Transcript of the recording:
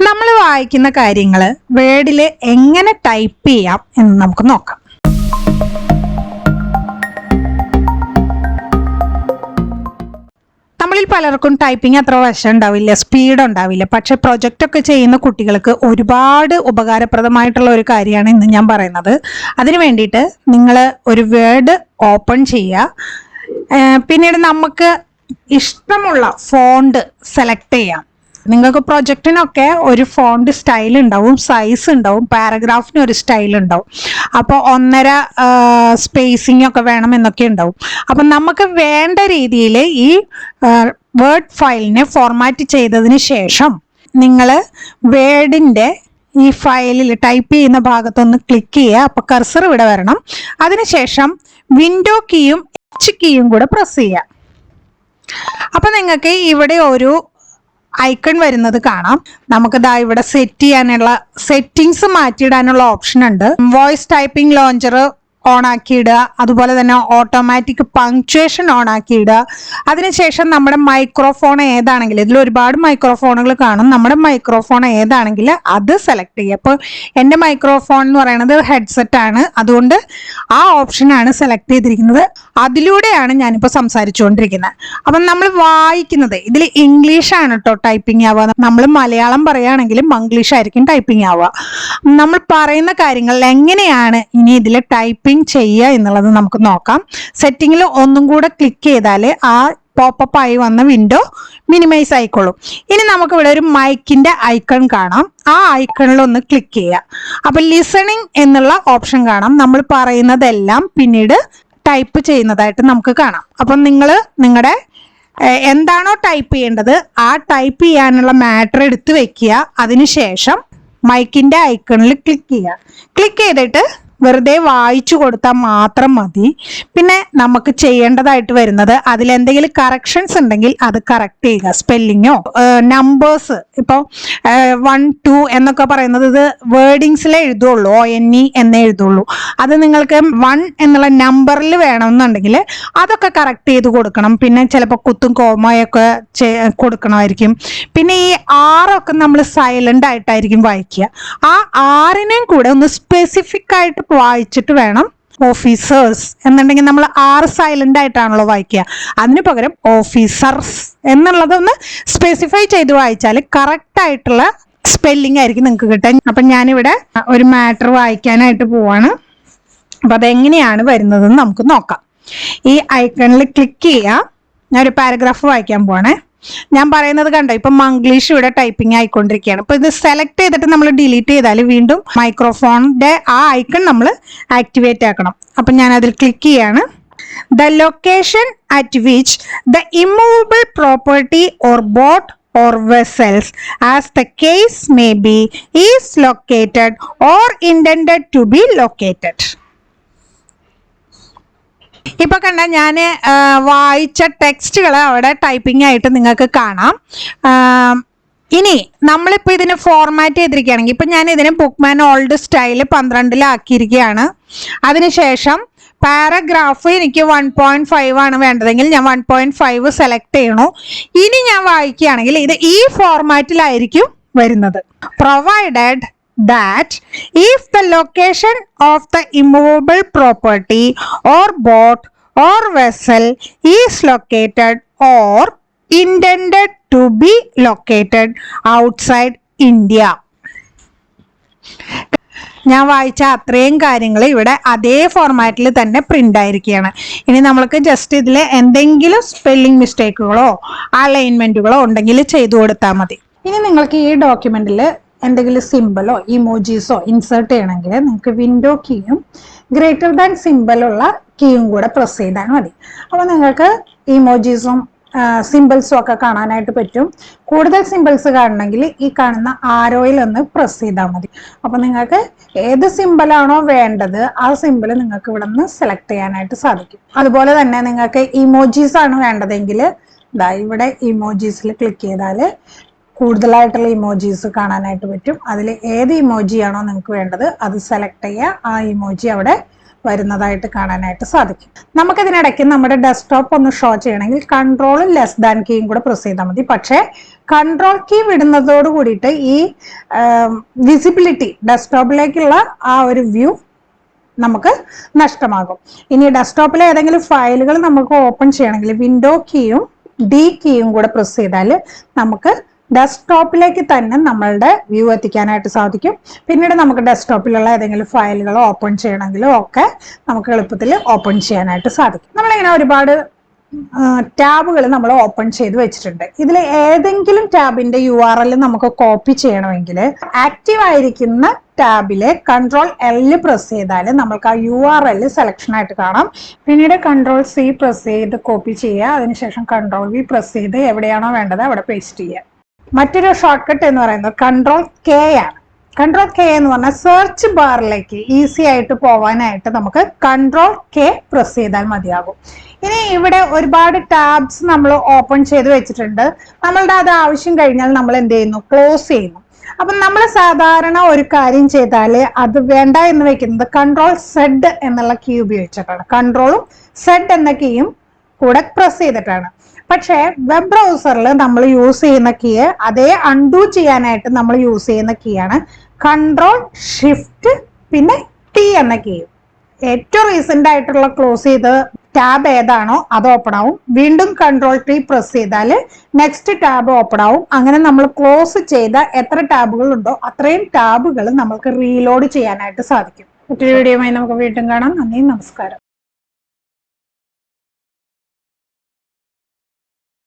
നമ്മൾ വായിക്കുന്ന കാര്യങ്ങൾ വേർഡിൽ എങ്ങനെ ടൈപ്പ് ചെയ്യാം എന്ന് നമുക്ക് നോക്കാം. നമ്മളിൽ പലർക്കും ടൈപ്പിംഗ് അത്ര വശം ഉണ്ടാവില്ല, സ്പീഡ് ഉണ്ടാവില്ല. പക്ഷെ പ്രൊജക്റ്റ് ഒക്കെ ചെയ്യുന്ന കുട്ടികൾക്ക് ഒരുപാട് ഉപകാരപ്രദമായിട്ടുള്ള ഒരു കാര്യമാണ് ഇന്ന് ഞാൻ പറയുന്നത്. അതിനു വേണ്ടിയിട്ട് നിങ്ങൾ ഒരു വേർഡ് ഓപ്പൺ ചെയ്യുക. പിന്നീട് നമുക്ക് ഇഷ്ടമുള്ള ഫോണ്ട് സെലക്ട് ചെയ്യാം. നിങ്ങൾക്ക് പ്രൊജക്റ്റിനൊക്കെ ഒരു ഫോണ്ട് സ്റ്റൈൽ ഉണ്ടാവും, സൈസ് ഉണ്ടാവും, പാരഗ്രാഫിന് ഒരു സ്റ്റൈൽ ഉണ്ടാവും. അപ്പോൾ 1.5 സ്പേസിംഗ് ഒക്കെ വേണം എന്നൊക്കെ ഉണ്ടാവും. അപ്പം നമുക്ക് വേണ്ട രീതിയിൽ ഈ വേർഡ് ഫയലിനെ ഫോർമാറ്റ് ചെയ്തതിന് ശേഷം നിങ്ങൾ വേർഡിൻ്റെ ഈ ഫയലിൽ ടൈപ്പ് ചെയ്യുന്ന ഭാഗത്തൊന്ന് ക്ലിക്ക് ചെയ്യുക. അപ്പോൾ കർസർ ഇവിടെ വരണം. അതിനുശേഷം വിൻഡോ കീയും എച്ച് കീയും കൂടെ പ്രസ് ചെയ്യുക. അപ്പം നിങ്ങൾക്ക് ഇവിടെ ഒരു ഐക്കൺ വരുന്നത് കാണാം. നമുക്ക് ദാ ഇവിടെ സെറ്റ് ചെയ്യാനുള്ള സെറ്റിങ്സ് മാറ്റിയിടാനുള്ള ഓപ്ഷൻ ഉണ്ട്. വോയിസ് ടൈപ്പിംഗ് ലോഞ്ചർ ഓൺ ആക്കിയിടുക, അതുപോലെ തന്നെ ഓട്ടോമാറ്റിക് പങ്ക്ച്വേഷൻ ഓൺ ആക്കിയിടുക. അതിനുശേഷം നമ്മുടെ മൈക്രോഫോൺ ഏതാണെങ്കിൽ, ഇതിൽ ഒരുപാട് മൈക്രോഫോണുകൾ കാണും, നമ്മുടെ മൈക്രോഫോൺ ഏതാണെങ്കിൽ അത് സെലക്ട് ചെയ്യുക. അപ്പോൾ എൻ്റെ മൈക്രോഫോൺ എന്ന് പറയുന്നത് ഹെഡ്സെറ്റ് ആണ്, അതുകൊണ്ട് ആ ഓപ്ഷനാണ് സെലക്ട് ചെയ്തിരിക്കുന്നത്. അതിലൂടെയാണ് ഞാനിപ്പോൾ സംസാരിച്ചുകൊണ്ടിരിക്കുന്നത്. അപ്പം നമ്മൾ വായിക്കുന്നത് ഇതിൽ ഇംഗ്ലീഷാണ് കേട്ടോ ടൈപ്പിംഗ് ആവുക. നമ്മൾ മലയാളം പറയുകയാണെങ്കിൽ മംഗ്ലീഷ് ആയിരിക്കും ടൈപ്പിംഗ് ആവുക. നമ്മൾ പറയുന്ന കാര്യങ്ങൾ എങ്ങനെയാണ് ഇനി ഇതിൽ ടൈപ്പിംഗ് ചെയ്യുക എന്നുള്ളത് നമുക്ക് നോക്കാം. സെറ്റിങ്ങിൽ ഒന്നും കൂടെ ക്ലിക്ക് ചെയ്താൽ ആ പോപ്പപ്പ് ആയി വന്ന വിൻഡോ മിനിമൈസ് ആയിക്കോളും. ഇനി നമുക്ക് ഇവിടെ ഒരു മൈക്കിന്റെ ഐക്കൺ കാണാം. ആ ഐക്കണിൽ ഒന്ന് ക്ലിക്ക് ചെയ്യുക. അപ്പൊ ലിസണിങ് എന്നുള്ള ഓപ്ഷൻ കാണാം. നമ്മൾ പറയുന്നതെല്ലാം പിന്നീട് ടൈപ്പ് ചെയ്യുന്നതായിട്ട് നമുക്ക് കാണാം. അപ്പം നിങ്ങൾ നിങ്ങളുടെ എന്താണോ ടൈപ്പ് ചെയ്യേണ്ടത് ആ ടൈപ്പ് ചെയ്യാനുള്ള മാറ്റർ എടുത്ത് വെക്കുക. അതിനുശേഷം മൈക്കിന്റെ ഐക്കണിൽ ക്ലിക്ക് ചെയ്യുക. ക്ലിക്ക് ചെയ്തിട്ട് വെറുതെ വായിച്ചു കൊടുത്താൽ മാത്രം മതി. പിന്നെ നമുക്ക് ചെയ്യേണ്ടതായിട്ട് വരുന്നത് അതിലെന്തെങ്കിലും കറക്ഷൻസ് ഉണ്ടെങ്കിൽ അത് കറക്റ്റ് ചെയ്യുക. സ്പെല്ലിങ്ങോ നമ്പേഴ്സ്, ഇപ്പോൾ 1 2 എന്നൊക്കെ പറയുന്നത് ഇത് വേർഡിങ്സിലേ എഴുതുള്ളൂ, ONE എന്നേ എഴുതുള്ളൂ. അത് നിങ്ങൾക്ക് 1 എന്നുള്ള നമ്പറിൽ വേണമെന്നുണ്ടെങ്കിൽ അതൊക്കെ കറക്റ്റ് ചെയ്ത് കൊടുക്കണം. പിന്നെ ചിലപ്പോൾ കുത്തും കോമയൊക്കെ കൊടുക്കണമായിരിക്കും. പിന്നെ ഈ ആറൊക്കെ നമ്മൾ സൈലന്റ് ആയിട്ടായിരിക്കും വായിക്കുക. ആ ആറിനെയും കൂടെ ഒന്ന് സ്പെസിഫിക് ആയിട്ട് വായിച്ചിട്ട് വേണം. ഓഫീസേഴ്സ് എന്നുണ്ടെങ്കിൽ നമ്മൾ 6 സൈലന്റ് ആയിട്ടാണല്ലോ വായിക്കുക. അതിന് പകരം ഓഫീസർസ് എന്നുള്ളതൊന്ന് സ്പെസിഫൈ ചെയ്ത് വായിച്ചാൽ കറക്റ്റ് ആയിട്ടുള്ള സ്പെല്ലിംഗ് ആയിരിക്കും നിങ്ങൾക്ക് കിട്ടാൻ. അപ്പം ഞാനിവിടെ ഒരു മാറ്റർ വായിക്കാനായിട്ട് പോവാണ്. അപ്പം അതെങ്ങനെയാണ് വരുന്നതെന്ന് നമുക്ക് നോക്കാം. ഈ ഐക്കണിൽ ക്ലിക്ക് ചെയ്യുക. ഞാൻ ഒരു പാരഗ്രാഫ് വായിക്കാൻ പോവാണേ. ഞാൻ പറയുന്നത് കണ്ടോ, ഇപ്പം മംഗ്ലീഷ് ഇവിടെ ടൈപ്പിംഗ് ആയിക്കൊണ്ടിരിക്കുകയാണ്. ഇപ്പൊ ഇത് സെലക്ട് ചെയ്തിട്ട് നമ്മൾ ഡിലീറ്റ് ചെയ്താൽ വീണ്ടും മൈക്രോഫോണിന്റെ ആ ഐക്കൺ നമ്മൾ ആക്ടിവേറ്റ് ആക്കണം. അപ്പം ഞാൻ അതിൽ ക്ലിക്ക് ചെയ്യാണ്. The location at which the immovable property or boat or vessels, as the case may be, is located or intended to be located. ഇപ്പൊ കണ്ട ഞാൻ വായിച്ച ടെക്സ്റ്റുകൾ അവിടെ ടൈപ്പിംഗ് ആയിട്ട് നിങ്ങൾക്ക് കാണാം. ഇനി നമ്മളിപ്പോൾ ഇതിന് ഫോർമാറ്റ് ചെയ്തിരിക്കുകയാണെങ്കിൽ ഇപ്പം ഞാൻ ഇതിന് ബുക്ക്മാൻ ഓൾഡ് സ്റ്റൈൽ 12 അതിനുശേഷം പാരഗ്രാഫ് എനിക്ക് 1.5 ആണ് വേണ്ടതെങ്കിൽ ഞാൻ 1.5 സെലക്ട് ചെയ്യണു. ഇനി ഞാൻ വായിക്കുകയാണെങ്കിൽ ഇത് ഈ ഫോർമാറ്റിലായിരിക്കും വരുന്നത്. Provided that if the location of the immovable property or boat or vessel is located or intended to be located outside India. ഞാൻ വായിച്ച അത്രയും കാര്യങ്ങൾ ഇവിടെ അതേ ഫോർമാറ്റിൽ തന്നെ പ്രിന്റ് ആയിരിക്കുകയാണ്. ഇനി നമ്മൾക്ക് ജസ്റ്റ് ഇതിൽ എന്തെങ്കിലും സ്പെല്ലിംഗ് മിസ്റ്റേക്കുകളോ അലൈൻമെന്റുകളോ ഉണ്ടെങ്കിൽ ചെയ്തു കൊടുത്താൽ മതി. ഇനി നിങ്ങൾക്ക് ഈ ഡോക്യുമെന്റിൽ എന്തെങ്കിലും സിമ്പിളോ ഇമോജീസോ ഇൻസേർട്ട് ചെയ്യണമെങ്കിൽ നിങ്ങൾക്ക് വിൻഡോ കീയും ഗ്രേറ്റർ ദാൻ സിമ്പിളുള്ള കീയും കൂടെ പ്രസ് ചെയ്താൽ മതി. അപ്പോൾ നിങ്ങൾക്ക് ഇമോജീസും സിമ്പിൾസും ഒക്കെ കാണാനായിട്ട് പറ്റും. കൂടുതൽ സിമ്പിൾസ് കാണണമെങ്കിൽ ഈ കാണുന്ന ആരോയിൽ ഒന്ന് പ്രസ് ചെയ്താൽ മതി. അപ്പോൾ നിങ്ങൾക്ക് ഏത് സിമ്പിളാണോ വേണ്ടത് ആ സിമ്പിൾ നിങ്ങൾക്ക് ഇവിടെ നിന്ന് സെലക്ട് ചെയ്യാനായിട്ട് സാധിക്കും. അതുപോലെ തന്നെ നിങ്ങൾക്ക് ഇമോജീസ് ആണ് വേണ്ടതെങ്കിൽ ഇവിടെ ഇമോജീസിൽ ക്ലിക്ക് ചെയ്താൽ കൂടുതലായിട്ടുള്ള ഇമോജീസ് കാണാനായിട്ട് പറ്റും. അതിൽ ഏത് ഇമോജിയാണോ നിങ്ങൾക്ക് വേണ്ടത് അത് സെലക്ട് ചെയ്യുക. ആ ഇമോജി അവിടെ വരുന്നതായിട്ട് കാണാനായിട്ട് സാധിക്കും. നമുക്കിതിനിടയ്ക്ക് നമ്മുടെ ഡെസ്ക്ടോപ്പ് ഒന്ന് ഷോ ചെയ്യണമെങ്കിൽ കൺട്രോളും ലെസ് ദാൻ കീയും കൂടെ പ്രസ് ചെയ്താൽ മതി. പക്ഷേ കൺട്രോൾ കീ വിടുന്നതോട് കൂടിയിട്ട് ഈ വിസിബിലിറ്റി, ഡെസ്ക്ടോപ്പിലേക്കുള്ള ആ ഒരു വ്യൂ നമുക്ക് നഷ്ടമാകും. ഇനി ഡെസ്ക്ടോപ്പിലെ ഏതെങ്കിലും ഫയലുകൾ നമുക്ക് ഓപ്പൺ ചെയ്യണമെങ്കിൽ വിൻഡോ കീയും ഡി കീയും കൂടെ പ്രസ് ചെയ്താൽ നമുക്ക് ഡെസ്ക്ടോപ്പിലേക്ക് തന്നെ നമ്മളുടെ വ്യൂ എത്തിക്കാനായിട്ട് സാധിക്കും. പിന്നീട് നമുക്ക് ഡെസ്ക്ടോപ്പിലുള്ള ഏതെങ്കിലും ഫയലുകൾ ഓപ്പൺ ചെയ്യണമെങ്കിലും ഒക്കെ നമുക്ക് എളുപ്പത്തിൽ ഓപ്പൺ ചെയ്യാനായിട്ട് സാധിക്കും. നമ്മളിങ്ങനെ ഒരുപാട് ടാബുകൾ നമ്മൾ ഓപ്പൺ ചെയ്ത് വെച്ചിട്ടുണ്ട്. ഇതിൽ ഏതെങ്കിലും ടാബിന്റെ URL നമുക്ക് കോപ്പി ചെയ്യണമെങ്കിൽ ആക്റ്റീവ് ആയിരിക്കുന്ന ടാബിലെ കൺട്രോൾ L പ്രസ് ചെയ്താൽ നമുക്ക് ആ URL സെലക്ഷൻ ആയിട്ട് കാണാം. പിന്നീട് കൺട്രോൾ C പ്രസ് ചെയ്ത് കോപ്പി ചെയ്യുക. അതിനുശേഷം കൺട്രോൾ V പ്രസ് ചെയ്ത് എവിടെയാണോ വേണ്ടത് അവിടെ പേസ്റ്റ് ചെയ്യുക. മറ്റൊരു ഷോർട്ട് കട്ട് എന്ന് പറയുന്നത് കൺട്രോൾ K ആണ്. കൺട്രോൾ K എന്ന് പറഞ്ഞാൽ സെർച്ച് ബാറിലേക്ക് ഈസി ആയിട്ട് പോകാനായിട്ട് നമുക്ക് കൺട്രോൾ K പ്രസ് ചെയ്താൽ മതിയാകും. ഇനി ഇവിടെ ഒരുപാട് ടാബ്സ് നമ്മൾ ഓപ്പൺ ചെയ്ത് വെച്ചിട്ടുണ്ട്. നമ്മളുടെ അത് ആവശ്യം കഴിഞ്ഞാൽ നമ്മൾ എന്ത് ചെയ്യുന്നു? ക്ലോസ് ചെയ്യുന്നു. അപ്പം നമ്മൾ സാധാരണ ഒരു കാര്യം ചെയ്താൽ അത് വേണ്ട എന്ന് വെക്കുന്നത് കൺട്രോൾ Z എന്നുള്ള കീ ഉപയോഗിച്ചിട്ടാണ്. കൺട്രോളും Z എന്ന കീയും കൂടെ പ്രസ് ചെയ്തിട്ടാണ്. പക്ഷേ വെബ് ബ്രൗസറിൽ നമ്മൾ യൂസ് ചെയ്യുന്ന കീ അതേ അൺഡു ചെയ്യാനായിട്ട് നമ്മൾ യൂസ് ചെയ്യുന്ന കീ ആണ് കൺട്രോൾ ഷിഫ്റ്റ് പിന്നെ T എന്ന കീ. ഏറ്റവും റീസെന്റ് ആയിട്ടുള്ള ക്ലോസ് ചെയ്ത് ടാബ് ഏതാണോ അത് ഓപ്പൺ ആവും. വീണ്ടും കൺട്രോൾ T പ്രസ് ചെയ്താൽ നെക്സ്റ്റ് ടാബ് ഓപ്പൺ ആവും. അങ്ങനെ നമ്മൾ ക്ലോസ് ചെയ്ത എത്ര ടാബുകൾ ഉണ്ടോ അത്രയും ടാബുകൾ നമുക്ക് റീലോഡ് ചെയ്യാനായിട്ട് സാധിക്കും. മറ്റൊരു വീഡിയോയുമായി നമുക്ക് വീണ്ടും കാണാം. നന്ദി, നമസ്കാരം.